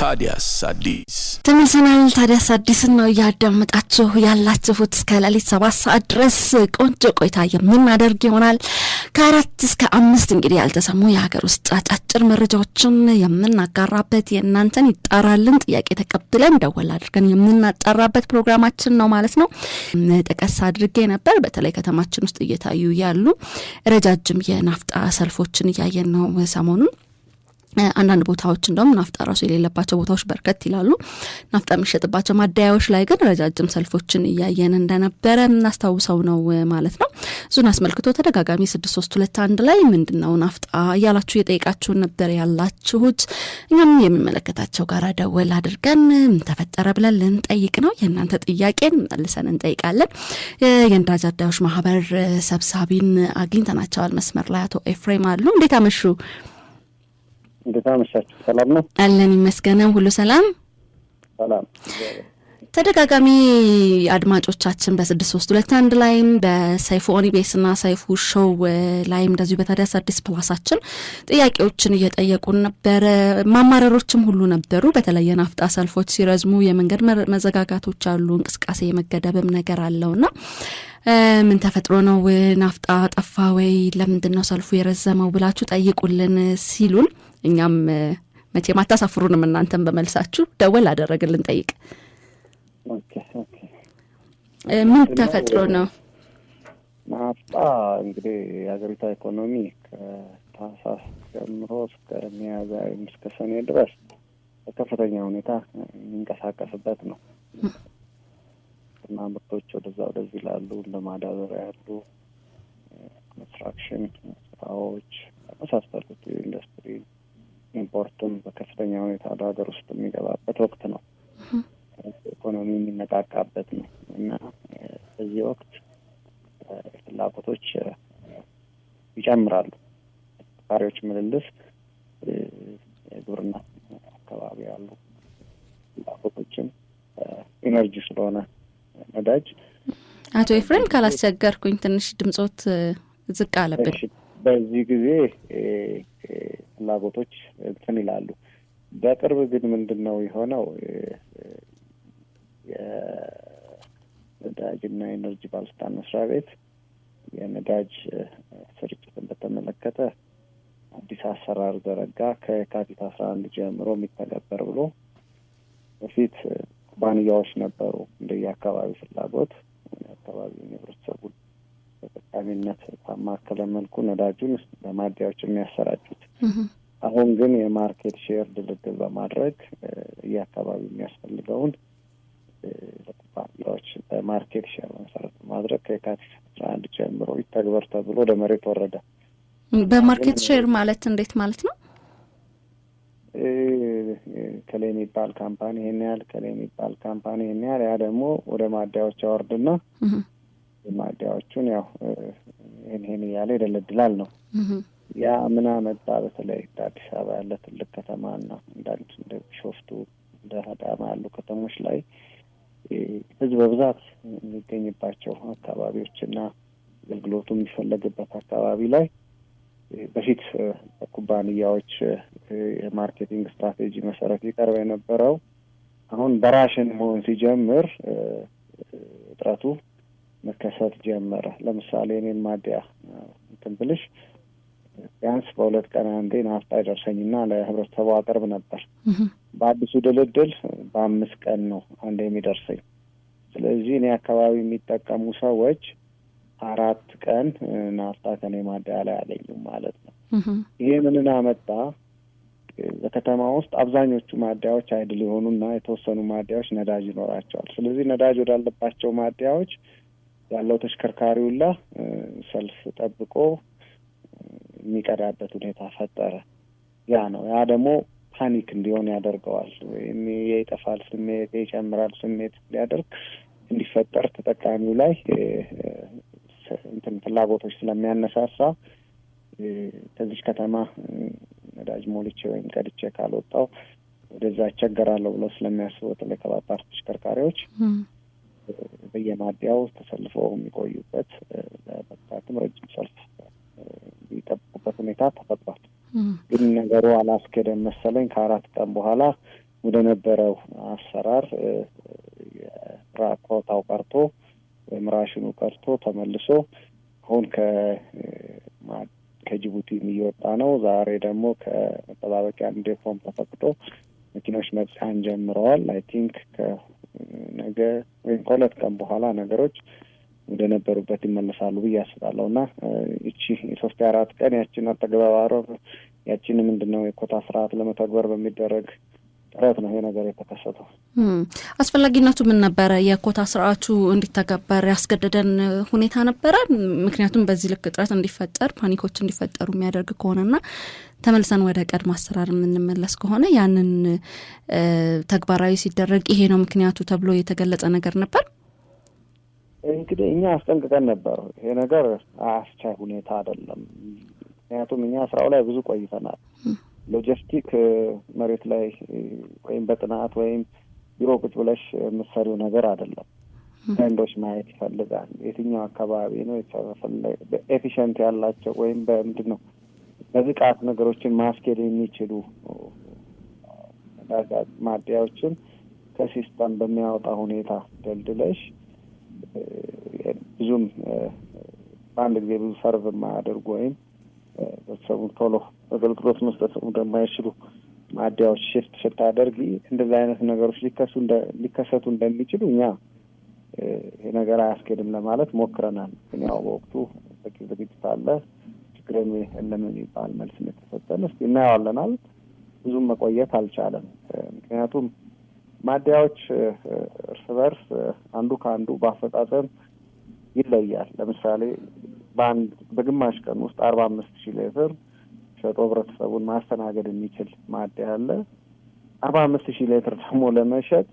ታዲያስ አዲስ ተመልሰናል። ታዲያስ አዲስ ነው ያዳመጣችሁ ያላችሁት እስከ ሌሊት 7 ሰዓት ድረስ ቆንጆ ቆይታ የምናደርግ ይሆናል። ከ4 እስከ 5 እንግዲህ ያልተሰሙ የሀገር ውስጥ አጫጭር መረጃዎችን የምናጋራበት የእናንተን ይጣራልን ጥያቄ ተቀብለን ደወል አድርገን የምናጣራበት ፕሮግራማችን ነው ማለት ነው። ተቀሳ አድርጌ ነበር በተለይ ከተማችን ውስጥ እየታዩ ያሉ ረጃጅም የናፍጣ ሰልፎችን ያየን ነው ሰሞኑን። አንዳንድ ቦታዎች እንደውም ናፍጣ ራሱ የሌለባቸው ቦታዎች በርከት ይላሉ። ናፍጣ የሚሸጥባቸው ማደያዎች ላይ ግን ረጃጅም ሰልፎችን ያየን እንደነበረ እናስታውሰው ነው ማለት ነው። ዙን አስመልክቶ ተደጋጋሚ 6321 ላይ ምንድነው ናፍጣ ያላችሁ የጠይቃችሁን ነበር ያላችሁት። እኛም የሚመለከታቸው ጋር ደወል አድርገን ተፈጠረ ብለን ልንጠይቅ ነው። የእናንተ ጥያቄን መልሰን እንጠይቃለን። የነዳጅ አዳዮች ማህበር ሰብሳቢን አግኝተናቸዋል መስመር ላይ አቶ ኤፍሬም አሉ። እንዴት አመሹ? እንዴት አመሻችሁ? ሰላም ነው አለን ይመስገን። ሁሉ ሰላም ሰላም። ተደጋጋሚ አድማጮቻችን በ6321 ላይም በሰይፉ ኦኒቤስና ሰይፉ ሾው ላይም እንደዚሁ በታዲያስ አዲስ ፕላሳችን ጥያቄዎችን እየጠየቁን ነበር። ማማረሮችም ሁሉ ነበሩ። በተለየ ናፍጣ ሰልፎች ሲረዝሙ የመንገድ መዘጋጋቶች አሉ፣ እንቅስቃሴ የመገደብም ነገር አለውና ምን ተፈጥሮ ነው ናፍጣ ጠፋ ወይ ለምንድነው ሰልፉ የረዘመው ብላችሁ ጠይቁልን ሲሉን እኛም መቼም አታሳፍሩንም እናንተም በመልሳችሁ ደወል አደረግልን ጠይቅ። ኦኬ ምን ተፈጥሮ ነው ናፍጣ? እንግዲህ የሀገሪቷ ኢኮኖሚ ከታህሳስ ጀምሮ እስከ ሚያዝያ እስከ ሰኔ ድረስ በከፍተኛ ሁኔታ የሚንቀሳቀስበት ነው እና ምርቶች ወደዚህ ይላሉ። እንደ ማዳበሪያ ያሉ ኮንስትራክሽን ስራዎች መሳሰሉት ኢንዱስትሪ ኢምፖርትም በከፍተኛ ሁኔታ ወደ ሀገር ውስጥ የሚገባበት ወቅት ነው። ኢኮኖሚ የሚነቃቃበት ነው እና በዚህ ወቅት ፍላጎቶች ይጨምራሉ። ተሽከርካሪዎች ምልልስ የግብርና አካባቢ ያሉ ፍላጎቶችም ኢነርጂ ስለሆነ ነዳጅ። አቶ ኤፍሬም ካላስቸገርኩኝ ትንሽ ድምጾት ዝቅ አለብን። በዚህ ጊዜ ፍላጎቶች እንትን ይላሉ። በቅርብ ግን ምንድነው የሆነው? የነዳጅና ኤነርጂ ባለስልጣን መስሪያ ቤት የነዳጅ ስርጭትን በተመለከተ አዲስ አሰራር ዘረጋ። ከየካቲት 11 ጀምሮ የሚተገበር ብሎ በፊት ኩባንያዎች ነበሩ እንደየአካባቢ ፍላጎት አካባቢ ህብረተሰቡን ተጠቃሚነት ባማከለ መልኩ ነዳጁን በማደያዎች የሚያሰራጩት። አሁን ግን የማርኬት ሼር ድልድል በማድረግ የአካባቢ የሚያስፈልገውን ለኩባንያዎች በማርኬት ሼር መሰረት ማድረግ ከየካቲት 11 ጀምሮ ይተግበር ተብሎ ወደ መሬት ወረደ። በማርኬት ሼር ማለት እንዴት ማለት ነው? ከሌ የሚባል ካምፓኒ ይሄን ያህል ከሌ የሚባል ካምፓኒ ይሄን ያህል ያ ደግሞ ወደ ማደያዎች ያወርድና ማደያዎቹን ያው ይሄን ያለ ይደለድላል ነው። ያ ምን አመጣ? በተለይ አዲስ አበባ ያለ ትልቅ ከተማና እንዳንድ እንደ ቢሾፍቱ እንደ አዳማ ያሉ ከተሞች ላይ ህዝብ በብዛት የሚገኝባቸው አካባቢዎችና አገልግሎቱ የሚፈለግበት አካባቢ ላይ በፊት ኩባንያዎች የማርኬቲንግ ስትራቴጂ መሰረት ይቀርብ የነበረው አሁን በራሽን መሆን ሲጀምር እጥረቱ መከሰት ጀመረ። ለምሳሌ እኔን ማደያ እንትን ብልሽ ቢያንስ በሁለት ቀን አንዴ ናፍጣ ይደርሰኝና ለህብረተሰቡ አቀርብ ነበር። በአዲሱ ድልድል በ5 ቀን ነው አንዴ የሚደርሰኝ። ስለዚህ እኔ አካባቢ የሚጠቀሙ ሰዎች 4 ቀን ናፍጣ ከኔ ማደያ ላይ አለኝም ማለት ነው። ይሄ ምንን አመጣ? በከተማ ውስጥ አብዛኞቹ ማደያዎች አይድል የሆኑና የተወሰኑ ማደያዎች ነዳጅ ይኖራቸዋል። ስለዚህ ነዳጅ ወዳለባቸው ማደያዎች ያለው ተሽከርካሪ ሁላ ሰልፍ ጠብቆ የሚቀዳበት ሁኔታ ፈጠረ። ያ ነው። ያ ደግሞ ፓኒክ እንዲሆን ያደርገዋል። ወይም የይጠፋል ስሜት የጨምራል ስሜት ሊያደርግ እንዲፈጠር ተጠቃሚው ላይ እንትን ፍላጎቶች ስለሚያነሳሳ ከዚህ ከተማ ነዳጅ ሞልቼ ወይም ቀድቼ ካልወጣው ወደዛ አስቸገራለሁ ብለው ስለሚያስቡ በተለይ ከባባድ ተሽከርካሪዎች በየማደያው ተሰልፈው የሚቆዩበት በጣም ረጅም ሰልፍ የሚጠብቁበት ሁኔታ ተፈጥሯል። ግን ነገሩ አላስከደም መሰለኝ። ከ4 ቀን በኋላ ወደ ነበረው አሰራር ኮታው ቀርቶ ወይም ራሽኑ ቀርቶ ተመልሶ አሁን ከጅቡቲ የሚወጣ ነው። ዛሬ ደግሞ ከመጠባበቂያ ዴፖም ተፈቅዶ መኪኖች መጫን ጀምረዋል። አይ ቲንክ ከነገ ወይም ከሁለት ቀን በኋላ ነገሮች ወደ ነበሩበት ይመለሳሉ ብዬ አስባለሁ። እና እቺ 3-4 ቀን ያችን አተገባባሮ ያችን ምንድነው የኮታ ስርዓት ለመተግበር በሚደረግ ጥረት ነው ይሄ ነገር የተከሰተው። አስፈላጊነቱ ምን ነበረ? የኮታ ስርዓቱ እንዲተገበር ያስገደደን ሁኔታ ነበረ? ምክንያቱም በዚህ ልክ እጥረት እንዲፈጠር ፓኒኮች እንዲፈጠሩ የሚያደርግ ከሆነና ተመልሰን ወደ ቀድሞ አሰራር የምንመለስ ከሆነ ያንን ተግባራዊ ሲደረግ ይሄ ነው ምክንያቱ ተብሎ የተገለጸ ነገር ነበር። እንግዲህ እኛ አስጠንቅቀን ነበር ይሄ ነገር አስቻይ ሁኔታ አይደለም። ምክንያቱም እኛ ስራው ላይ ብዙ ቆይተናል። ሎጂስቲክ መሬት ላይ ወይም በጥናት ወይም ቢሮ ቁጭ ብለሽ የምትሰሪው ነገር አይደለም። ትሬንዶች ማየት ይፈልጋል። የትኛው አካባቢ ነው ኤፊሽንት ያላቸው ወይም በምንድን ነው በብቃት ነገሮችን ማስኬድ የሚችሉ ማደያዎችን ከሲስተም በሚያወጣ ሁኔታ ደልድለሽ ብዙም በአንድ ጊዜ ብዙ ሰርቭ የማያደርጉ ወይም ቤተሰቡን ቶሎ አገልግሎት መስጠት እንደማይችሉ ማደያዎች ሽፍት ስታደርጊ እንደዚህ አይነት ነገሮች ሊከሰቱ እንደሚችሉ እኛ ይሄ ነገር አያስኬድም ለማለት ሞክረናል። ግን ያው በወቅቱ በቂ ዝግጅት አለ፣ ችግርን የለም የሚባል መልስ የተሰጠን። እስኪ እናየዋለናል። ብዙም መቆየት አልቻለም። ምክንያቱም ማደያዎች እርስ በርስ አንዱ ከአንዱ በአፈጻጸም ይለያል። ለምሳሌ በግማሽ ቀን ውስጥ 45,000 ሊትር ሸጦ ህብረተሰቡን ማስተናገድ የሚችል ማደያ አለ። 45,000 ሊትር ደግሞ ለመሸጥ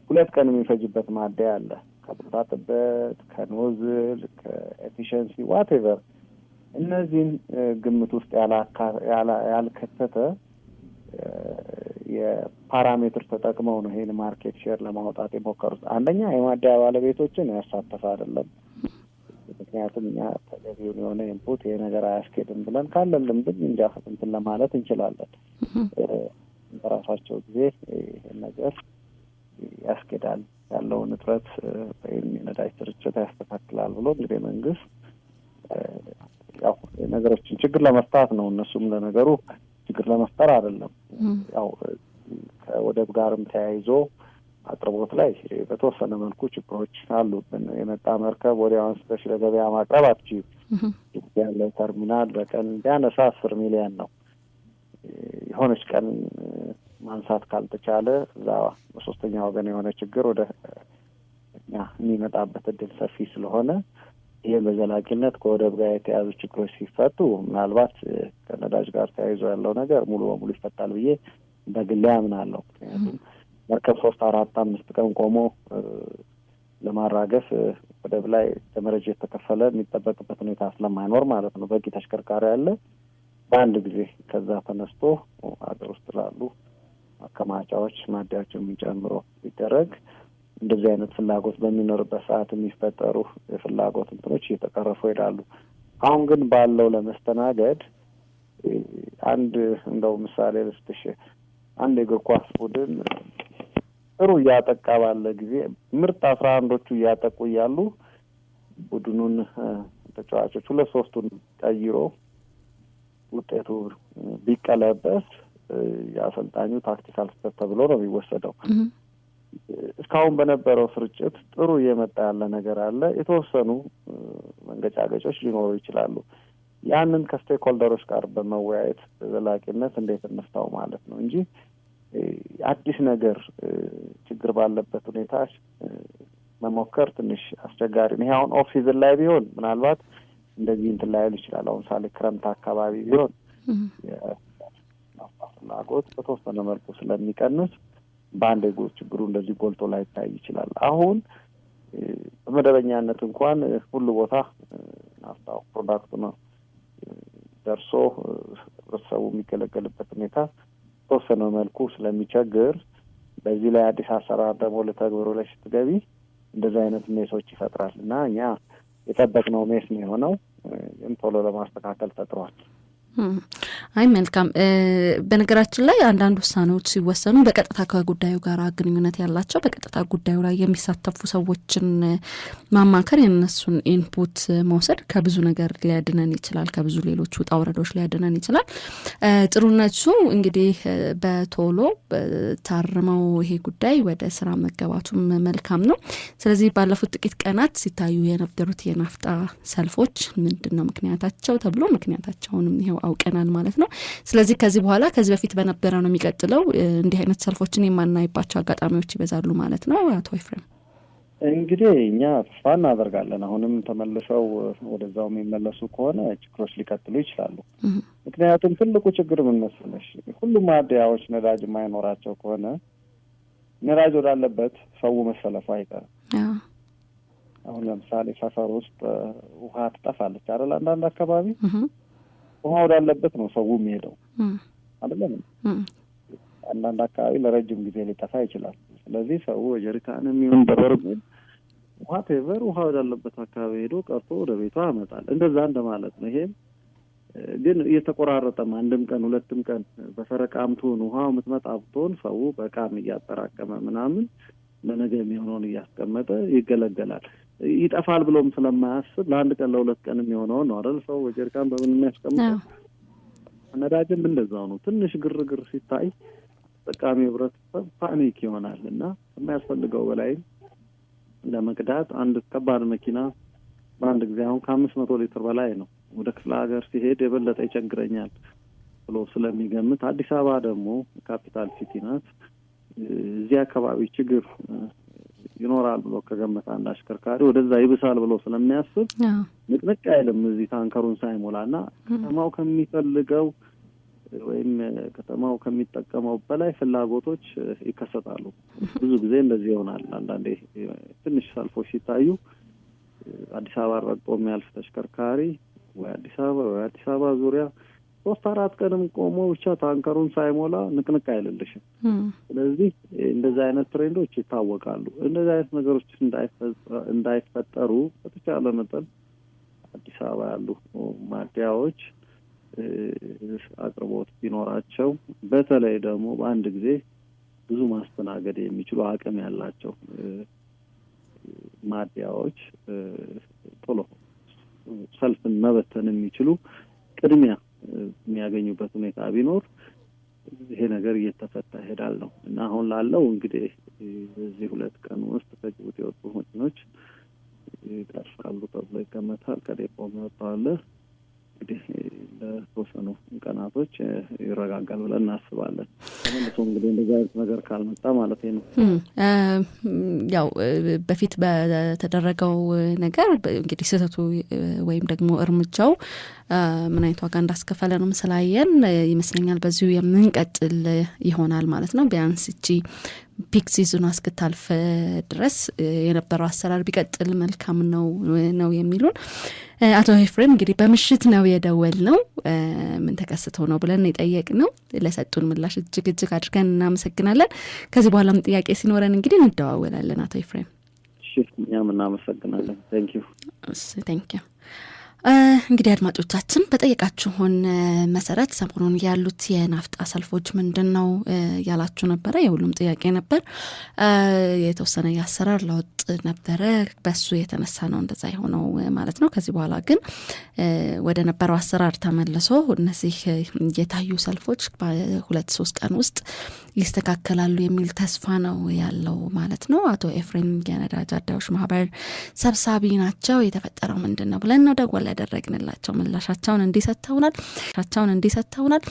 2 ቀን የሚፈጅበት ማደያ አለ። ከቦታ ጥበት፣ ከኖዝል፣ ከኤፊሽንሲ ዋቴቨር እነዚህን ግምት ውስጥ ያልከተተ የፓራሜትር ተጠቅመው ነው ይሄን ማርኬት ሼር ለማውጣት የሞከሩት። አንደኛ የማደያ ባለቤቶችን ያሳተፈ አይደለም። ምክንያቱም እኛ ተገቢውን የሆነ ኢንፑት ይሄ ነገር አያስኬድም ብለን ካለን ልምድም እንትን ለማለት እንችላለን። በራሳቸው ጊዜ ይሄን ነገር ያስኬዳል ያለውን እጥረት ወይም የነዳጅ ስርጭት ያስተካክላል ብሎ እንግዲህ መንግስት ያው ነገሮችን ችግር ለመፍታት ነው። እነሱም ለነገሩ ችግር ለመፍጠር አይደለም። ያው ከወደብ ጋርም ተያይዞ አቅርቦት ላይ በተወሰነ መልኩ ችግሮች አሉብን። የመጣ መርከብ ወዲያው አንስተሽ ለገበያ ማቅረብ አትችይም። ያለው ተርሚናል በቀን ቢያነሳ 10 ሚሊዮን ነው። የሆነች ቀን ማንሳት ካልተቻለ እዛ በሶስተኛ ወገን የሆነ ችግር ወደ እኛ የሚመጣበት እድል ሰፊ ስለሆነ ይሄ በዘላቂነት ከወደብ ጋር የተያዙ ችግሮች ሲፈቱ ምናልባት ከነዳጅ ጋር ተያይዞ ያለው ነገር ሙሉ በሙሉ ይፈታል ብዬ በግሌ አምናለሁ። ምክንያቱም መርከብ 3-4-5 ቀን ቆሞ ለማራገፍ ወደብ ላይ ተመረጅ የተከፈለ የሚጠበቅበት ሁኔታ ስለማይኖር ማለት ነው። በቂ ተሽከርካሪ ያለ በአንድ ጊዜ ከዛ ተነስቶ ሀገር ውስጥ ላሉ ማከማቻዎች ማደያዎችን ጨምሮ ቢደረግ እንደዚህ አይነት ፍላጎት በሚኖርበት ሰዓት የሚፈጠሩ የፍላጎት እንትኖች እየተቀረፉ ይሄዳሉ። አሁን ግን ባለው ለመስተናገድ አንድ እንደው ምሳሌ ልስጥሽ። አንድ የእግር ኳስ ቡድን ጥሩ እያጠቃ ባለ ጊዜ ምርጥ 11ዎቹ እያጠቁ እያሉ ቡድኑን ተጫዋቾች 2-3ቱን ቀይሮ ውጤቱ ቢቀለበስ የአሰልጣኙ ታክቲካል ስህተት ተብሎ ነው የሚወሰደው። እስካሁን በነበረው ስርጭት ጥሩ እየመጣ ያለ ነገር አለ። የተወሰኑ መንገጫገጮች ሊኖሩ ይችላሉ። ያንን ከስቴክ ሆልደሮች ጋር በመወያየት ዘላቂነት እንዴት እንፍታው ማለት ነው እንጂ አዲስ ነገር ችግር ባለበት ሁኔታ መሞከር ትንሽ አስቸጋሪ ነው። ይሄ አሁን ኦፍ ሲዝን ላይ ቢሆን ምናልባት እንደዚህ እንትን ላይል ይችላል። አሁን ሳሌ ክረምት አካባቢ ቢሆን ፍላጎት በተወሰነ መልኩ ስለሚቀንስ በአንድ ችግሩ እንደዚህ ጎልቶ ላይታይ ይችላል። አሁን በመደበኛነት እንኳን ሁሉ ቦታ ናፍጣው ፕሮዳክቱ ነው ደርሶ ህብረተሰቡ የሚገለገልበት ሁኔታ ተወሰነ መልኩ ስለሚቸግር በዚህ ላይ አዲስ አሰራር ደግሞ ለተግባሩ ላይ ስትገቢ እንደዚህ አይነት ሜሶች ይፈጥራል እና እኛ የጠበቅነው ሜስ ነው የሆነው። ግን ቶሎ ለማስተካከል ተጥሯል። አይ መልካም። በነገራችን ላይ አንዳንድ ውሳኔዎች ሲወሰኑ በቀጥታ ከጉዳዩ ጋር ግንኙነት ያላቸው በቀጥታ ጉዳዩ ላይ የሚሳተፉ ሰዎችን ማማከር የነሱን ኢንፑት መውሰድ ከብዙ ነገር ሊያድነን ይችላል፣ ከብዙ ሌሎች ውጣ ውረዶች ሊያድነን ይችላል። ጥሩነቱ እንግዲህ በቶሎ ታርመው ይሄ ጉዳይ ወደ ስራ መገባቱም መልካም ነው። ስለዚህ ባለፉት ጥቂት ቀናት ሲታዩ የነበሩት የናፍጣ ሰልፎች ምንድነው ምክንያታቸው ተብሎ ምክንያታቸውንም ይሄው አውቀናል ማለት ነው። ስለዚህ ከዚህ በኋላ ከዚህ በፊት በነበረው ነው የሚቀጥለው፣ እንዲህ አይነት ሰልፎችን የማናይባቸው አጋጣሚዎች ይበዛሉ ማለት ነው። አቶ ኤፍሬም እንግዲህ እኛ ተስፋ እናደርጋለን አሁንም ተመልሰው ወደዛው የሚመለሱ ከሆነ ችግሮች ሊቀጥሉ ይችላሉ። ምክንያቱም ትልቁ ችግር ምን መሰለሽ፣ ሁሉም ማደያዎች ነዳጅ የማይኖራቸው ከሆነ ነዳጅ ወዳለበት ሰው መሰለፉ አይቀርም። አሁን ለምሳሌ ሰፈር ውስጥ ውሃ ትጠፋለች አይደል? አንዳንድ አካባቢ ውሃ ወዳለበት ነው ሰው የሚሄደው አይደለም? አንዳንድ አካባቢ ለረጅም ጊዜ ሊጠፋ ይችላል። ስለዚህ ሰው ጀሪካንም ይሁን በበርሜል ውሃ ቴቨር ውሃ ወዳለበት አካባቢ ሄዶ ቀርቶ ወደ ቤቷ ያመጣል። እንደዛ እንደማለት ነው። ይሄም ግን እየተቆራረጠም አንድም ቀን ሁለትም ቀን በፈረቃም ትሆን ውሃው የምትመጣ ብትሆን ሰው በቃም እያጠራቀመ ምናምን ለነገ የሚሆነውን እያስቀመጠ ይገለገላል። ይጠፋል ብሎም ስለማያስብ ለአንድ ቀን ለሁለት ቀን የሚሆነው ነው አይደል? ሰው ጀሪካን በምን የሚያስቀምጠው። ነዳጅም እንደዛው ነው። ትንሽ ግርግር ሲታይ ተጠቃሚ ህብረተሰብ ፓኒክ ይሆናል እና የሚያስፈልገው በላይ ለመቅዳት አንድ ከባድ መኪና በአንድ ጊዜ አሁን ከ500 ሊትር በላይ ነው ወደ ክፍለ ሀገር ሲሄድ የበለጠ ይቸግረኛል ብሎ ስለሚገምት፣ አዲስ አበባ ደግሞ ካፒታል ሲቲ ናት። እዚህ አካባቢ ችግር ይኖራል ብሎ ከገመተ አንድ አሽከርካሪ ወደዛ ይብሳል ብሎ ስለሚያስብ ንቅንቅ አይልም እዚህ ታንከሩን ሳይሞላና ከተማው ከሚፈልገው ወይም ከተማው ከሚጠቀመው በላይ ፍላጎቶች ይከሰታሉ። ብዙ ጊዜ እንደዚህ ይሆናል። አንዳንዴ ትንሽ ሰልፎች ሲታዩ አዲስ አበባ ረግጦ የሚያልፍ ተሽከርካሪ ወይ አዲስ አበባ ዙሪያ 3-4 ቀንም ቆሞ ብቻ ታንከሩን ሳይሞላ ንቅንቅ አይልልሽም። ስለዚህ እንደዚህ አይነት ትሬንዶች ይታወቃሉ። እንደዚህ አይነት ነገሮች እንዳይፈጠሩ በተቻለ መጠን አዲስ አበባ ያሉ ማደያዎች አቅርቦት ቢኖራቸው፣ በተለይ ደግሞ በአንድ ጊዜ ብዙ ማስተናገድ የሚችሉ አቅም ያላቸው ማደያዎች ቶሎ ሰልፍን መበተን የሚችሉ ቅድሚያ የሚያገኙበት ሁኔታ ቢኖር ይሄ ነገር እየተፈታ ይሄዳል ነው እና አሁን ላለው እንግዲህ በዚህ 2 ቀን ውስጥ ከጅቡቲ የወጡ መኪኖች ይደርሳሉ ተብሎ ይገመታል። ከዴፖም ይወጣል። እንግዲህ ለተወሰኑ ቀናቶች ይረጋጋል ብለን እናስባለን። ተመልሶ እንግዲህ እንደዚህ አይነት ነገር ካልመጣ ማለት ነው። ያው በፊት በተደረገው ነገር እንግዲህ ስህተቱ ወይም ደግሞ እርምጃው ምን አይነት ዋጋ እንዳስከፈለንም ስላየን ይመስለኛል በዚሁ የምንቀጥል ይሆናል ማለት ነው። ቢያንስ እቺ ፒክ ሲዝኑ እስክታልፍ ድረስ የነበረው አሰራር ቢቀጥል መልካም ነው የሚሉን አቶ ኤፍሬም እንግዲህ በምሽት ነው የደወል ነው ምን ተከስተው ነው ብለን የጠየቅነው። ለሰጡን ምላሽ እጅግ አድርገን እናመሰግናለን። ከዚህ በኋላም ጥያቄ ሲኖረን እንግዲህ እንደዋወላለን። አቶ ኤፍሬም እሺ፣ እኛም እናመሰግናለን። ታንክ ዩ። እንግዲህ አድማጮቻችን በጠየቃችሁን መሰረት ሰሞኑን ያሉት የናፍጣ ሰልፎች ምንድነው ያላችሁ ነበረ። የሁሉም ጥያቄ ነበር። የተወሰነ የአሰራር ለውጥ ነበረ፣ በሱ የተነሳ ነው እንደዛ የሆነው ማለት ነው። ከዚህ በኋላ ግን ወደ ነበረው አሰራር ተመልሶ እነዚህ የታዩ ሰልፎች በ2-3 ቀን ውስጥ ይስተካከላሉ የሚል ተስፋ ነው ያለው ማለት ነው። አቶ ኤፍሬም የነዳጅ አዳዮች ማህበር ሰብሳቢ ናቸው። የተፈጠረው ምንድነው ብለን ነው ደወል ያደረግንላቸው። ምላሻቸውን እንዲሰጥተውናል።